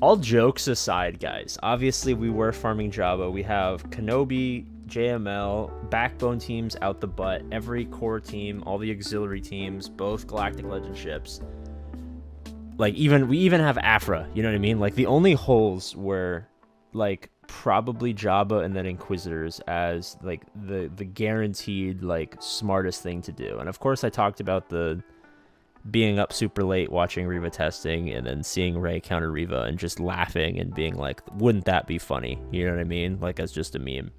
all jokes aside, guys, obviously we were farming Jabba. We have Kenobi, JML, backbone teams out the butt, every core team, all the auxiliary teams, both Galactic Legend ships. Like, we even have Afra, you know what I mean? Like, the only holes were, like, probably Jabba and then Inquisitors as, like, the guaranteed, like, smartest thing to do. And, of course, I talked about the being up super late watching Reva testing and then seeing Rey counter Reva and just laughing and being like, wouldn't that be funny? You know what I mean? Like, as just a meme.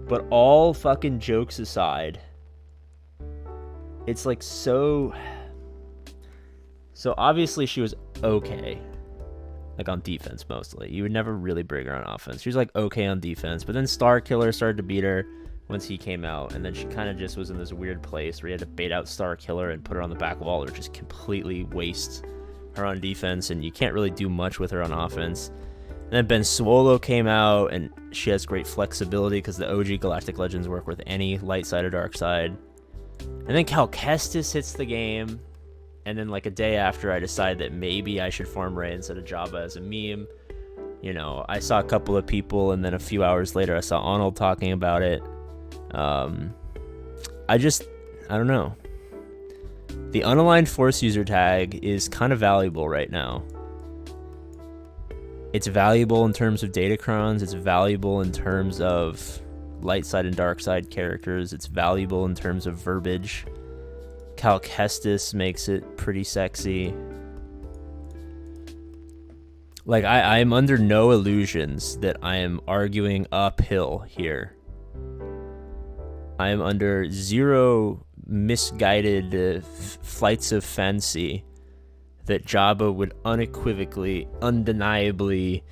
But all fucking jokes aside, it's like so obviously she was okay, like on defense mostly. You would never really bring her on offense. She was like okay on defense, but then Star Killer started to beat her once he came out, and then she kind of just was in this weird place where you had to bait out Star Killer and put her on the back wall or just completely waste her on defense, and you can't really do much with her on offense. And then Ben Swolo came out, and she has great flexibility because the OG Galactic Legends work with any light side or dark side. And then Cal Kestis hits the game, and then like a day after, I decide that maybe I should farm Rey instead of Jabba as a meme. You know, I saw a couple of people, and then a few hours later, I saw Arnold talking about it. I don't know. The unaligned force user tag is kind of valuable right now. It's valuable in terms of datacrons. It's valuable in terms of light side and dark side characters. It's valuable in terms of verbiage. Cal Kestis makes it pretty sexy. Like, I'm under no illusions that I am arguing uphill here. I am under zero misguided flights of fancy that Jabba would unequivocally, undeniably,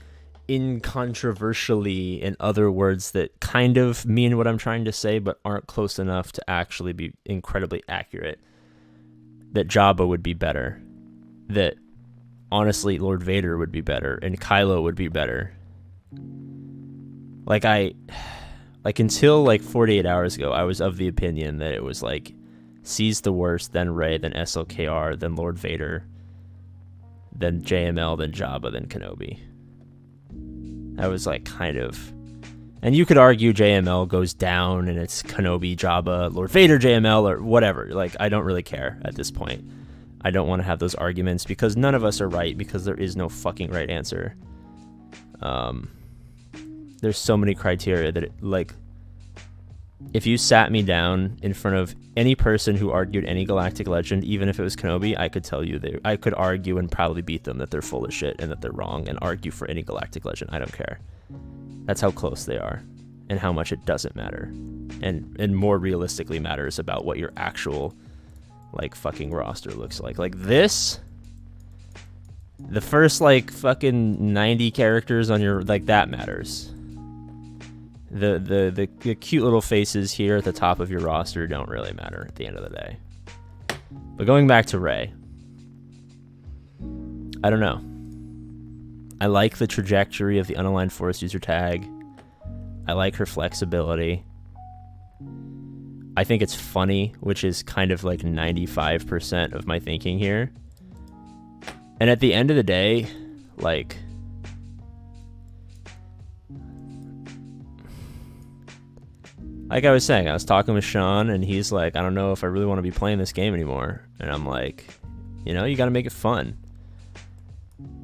incontroversially, in other words that kind of mean what I'm trying to say but aren't close enough to actually be incredibly accurate, that Jabba would be better. That, honestly, Lord Vader would be better, and Kylo would be better. Like, until, 48 hours ago, I was of the opinion that it was, C's the worst, then Rey, then SLKR, then Lord Vader, then JML, then Jabba, then Kenobi. I was, kind of... And you could argue JML goes down, and it's Kenobi, Jabba, Lord Vader, JML, or whatever. I don't really care at this point. I don't want to have those arguments, because none of us are right, because there is no fucking right answer. There's so many criteria that, if you sat me down in front of any person who argued any Galactic Legend, even if it was Kenobi, I could tell you I could argue and probably beat them that they're full of shit and that they're wrong, and argue for any Galactic Legend. I don't care. That's how close they are, and how much it doesn't matter, and more realistically matters about what your actual, fucking roster looks like. Like this... The first, fucking 90 characters on your... that matters. The cute little faces here at the top of your roster don't really matter at the end of the day. But going back to Rey, I don't know. I like the trajectory of the unaligned force user tag. I like her flexibility. I think it's funny, which is kind of 95% of my thinking here. And at the end of the day, like I was saying, I was talking with Sean, and he's like, I don't know if I really want to be playing this game anymore. And I'm like, you got to make it fun.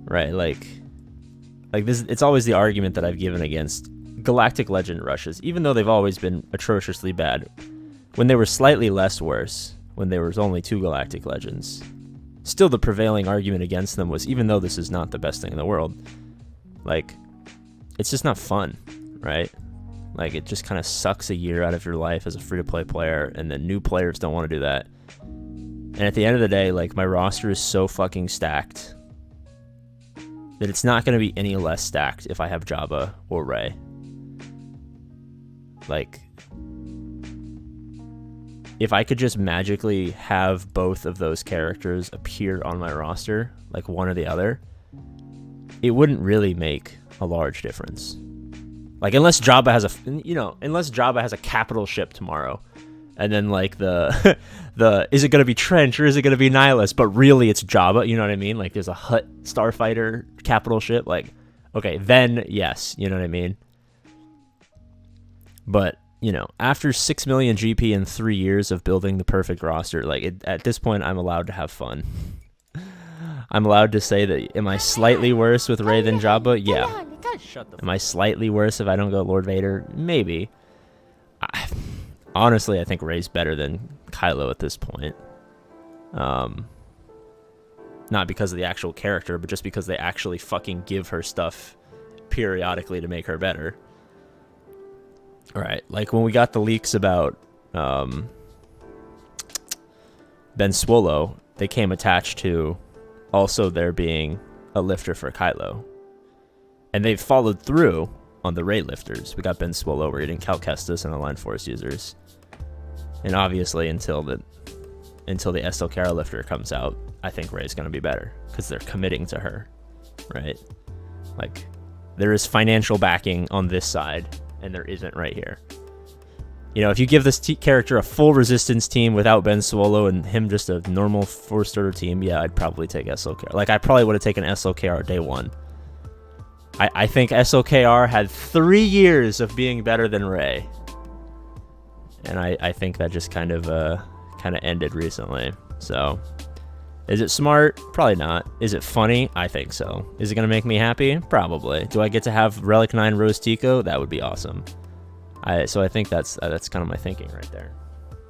Right? Like this, it's always the argument that I've given against Galactic Legend rushes, even though they've always been atrociously bad. When they were slightly less worse, when there was only 2 Galactic Legends, still the prevailing argument against them was, even though this is not the best thing in the world, it's just not fun, right? It just kind of sucks a year out of your life as a free-to-play player, and then new players don't want to do that. And at the end of the day, my roster is so fucking stacked that it's not going to be any less stacked if I have Jabba or Rey. If I could just magically have both of those characters appear on my roster, one or the other, it wouldn't really make a large difference. Unless Jabba has a capital ship tomorrow, And then like the the is it gonna be Trench or is it gonna be Nihilus? But really it's Jabba, you know what I mean? Like there's a Hutt starfighter capital ship, like okay, then yes, you know what I mean? But, you know, after 6 million GP in 3 years of building the perfect roster, like at this point I'm allowed to have fun. I'm allowed to say that, am I slightly worse with Rey than Jabba? Yeah. Am I slightly worse if I don't go Lord Vader? Maybe. Honestly, I think Rey's better than Kylo at this point. Not because of the actual character, but just because they actually fucking give her stuff periodically to make her better. Alright, like when we got the leaks about Ben Swolo, they came attached to also there being a lifter for Kylo. And they've followed through on the Rey lifters. We got Ben Swolo, we're getting Cal Kestis and Aligned Force users. And obviously until the Estel Cara lifter comes out, I think Rey's going to be better because they're committing to her, right? Like there is financial backing on this side and there isn't right here. You know, if you give this character a full Resistance team without Ben Swolo and him just a normal 4-starter team, yeah, I'd probably take SLKR. Like, I probably would have taken SLKR day one. I think SLKR had 3 years of being better than Rey. And I think that just kind of ended recently. So, is it smart? Probably not. Is it funny? I think so. Is it going to make me happy? Probably. Do I get to have Relic 9 Rose Tico? That would be awesome. So I think that's kind of my thinking right there.